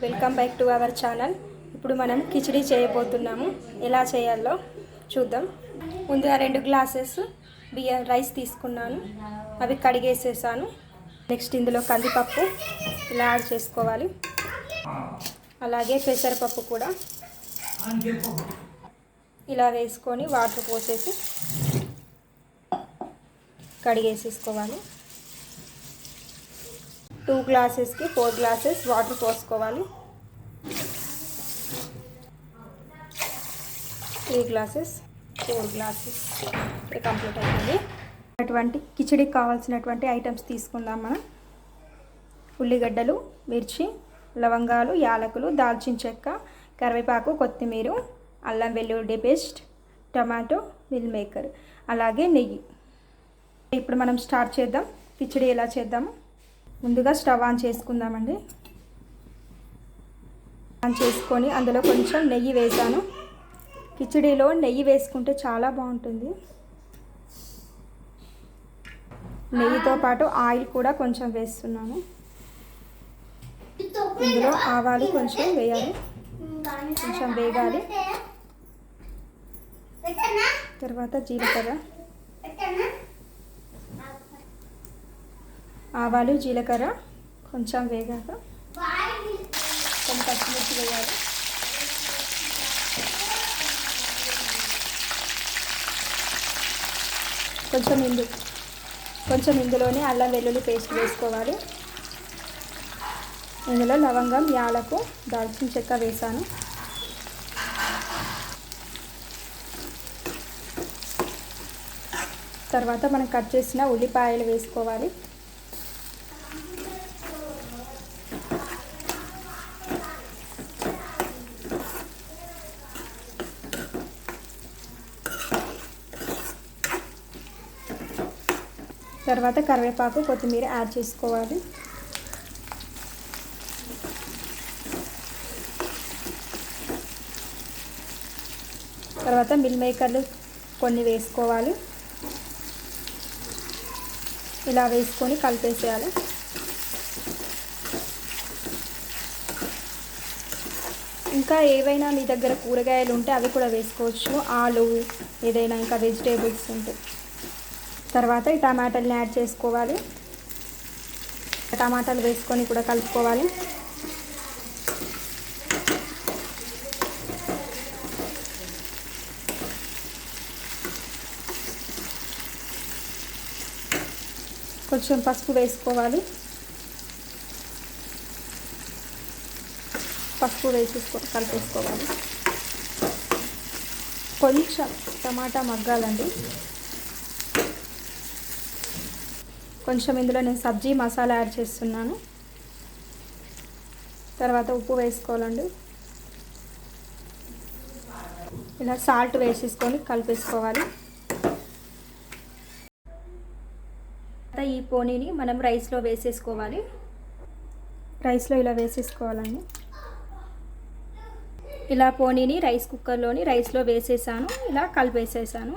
Welcome back to our channel. ఇప్పుడు మనం కిచిడి చేయబోతున్నాము. ఎలా చేయాలో చూద్దాం. ముందుగా 2 గ్లాసెస్ రైస్ తీసుకున్నాను, అవి కడిగేసేసాను. నెక్స్ట్ ఇందులో కందిపప్పు ఇలా యాడ్ చేసుకోవాలి. అలాగే పెసరపప్పు కూడా ఇలా వేసుకొని వాటర్ పోసేసి కడిగేసేసుకోవాలి. 2 గ్లాసెస్కి 4 గ్లాసెస్ వాటర్ పోసుకోవాలి. 3 గ్లాసెస్ 4 గ్లాసెస్ కంప్లీట్ అవుతుంది. అటువంటి కిచిడికి కావాల్సినటువంటి ఐటమ్స్ తీసుకుందాం మనం. ఉల్లిగడ్డలు, మిర్చి, లవంగాలు, యాలకులు, దాల్చిన చెక్క, కరివేపాకు, కొత్తిమీర, అల్లం వెల్లుల్లి పేస్ట్, టమాటో, మిల్ మేకర్, అలాగే నెయ్యి. ఇప్పుడు మనం స్టార్ట్ చేద్దాం. కిచిడి ఎలా చేద్దాము. ముందుగా స్టవ్ ఆన్ చేసుకుందామండి. ఆన్ చేసుకొని అందులో కొంచెం నెయ్యి వేసాను. కిచిడిలో నెయ్యి వేసుకుంటే చాలా బాగుంటుంది. నెయ్యితో పాటు ఆయిల్ కూడా కొంచెం వేస్తున్నాను. ఇందులో ఆవాలు కొంచెం వేయాలి, కొంచెం వేగాలి. తర్వాత జీలకర్ర, ఆవాలు, జీలకర్ర కొంచెం వేగాక కొన్ని పచ్చిమిర్చి వేయాలి. కొంచెం ఇందులోనే అల్లం వెల్లుల్లి పేస్ట్ వేసుకోవాలి. ఇందులో లవంగం, యాలకు, దాల్చిన చెక్క వేసాను. తర్వాత మనం కట్ చేసిన ఉల్లిపాయలు వేసుకోవాలి. తర్వాత కరివేపాకు, కొత్తిమీర యాడ్ చేసుకోవాలి. తర్వాత మిల్ మేకర్లు కొన్ని వేసుకోవాలి. ఇలా వేసుకొని కలిపేసేయాలి. ఇంకా ఏవైనా మీ దగ్గర కూరగాయలు ఉంటే అవి కూడా వేసుకోవచ్చు. ఆలు, ఏదైనా ఇంకా వెజిటేబుల్స్ ఉంటాయి. తర్వాత ఈ టమాటాలని యాడ్ చేసుకోవాలి. టమాటాలు వేసుకొని కూడా కలుపుకోవాలి. కొంచెం పసుపు వేసుకోవాలి. పసుపు కలిపేసుకోవాలి. కొంచెం టమాటా మగ్గాలండి. కొంచెం ఇందులో నేను సబ్జీ మసాలా యాడ్ చేస్తున్నాను. తర్వాత ఉప్పు వేసుకోవాలండి. ఇలా సాల్ట్ వేసేసుకొని కలిపేసుకోవాలి. ఈ పోనీని మనం రైస్లో వేసేసుకోవాలి. రైస్లో ఇలా వేసేసుకోవాలండి. ఇలా పోనీని రైస్ కుక్కర్లోని రైస్లో వేసేసాను. ఇలా కలిపేసేసాను.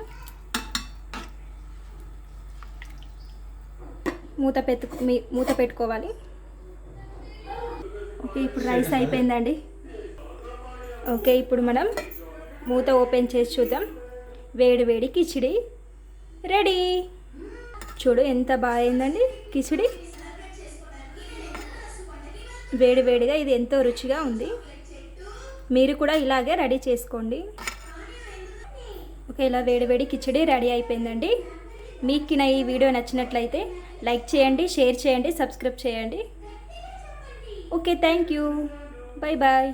మూత పెట్టుకోవాలి. ఓకే, ఇప్పుడు రైస్ అయిపోయిందండి. ఓకే, ఇప్పుడు మనం మూత ఓపెన్ చేసి చూద్దాం. వేడి వేడి కిచిడి రెడీ. చూడు ఎంత బాగుందండి కిచిడి. వేడి వేడిగా ఇది ఎంతో రుచిగా ఉంది. మీరు కూడా ఇలాగే రెడీ చేసుకోండి. ఓకే, ఇలా వేడి వేడి కిచిడి రెడీ అయిపోయిందండి. మీకు నా ఈ వీడియో నచ్చినట్లయితే లైక్ చేయండి, షేర్ చేయండి, సబ్స్క్రైబ్ చేయండి. Okay, thank you. Bye bye.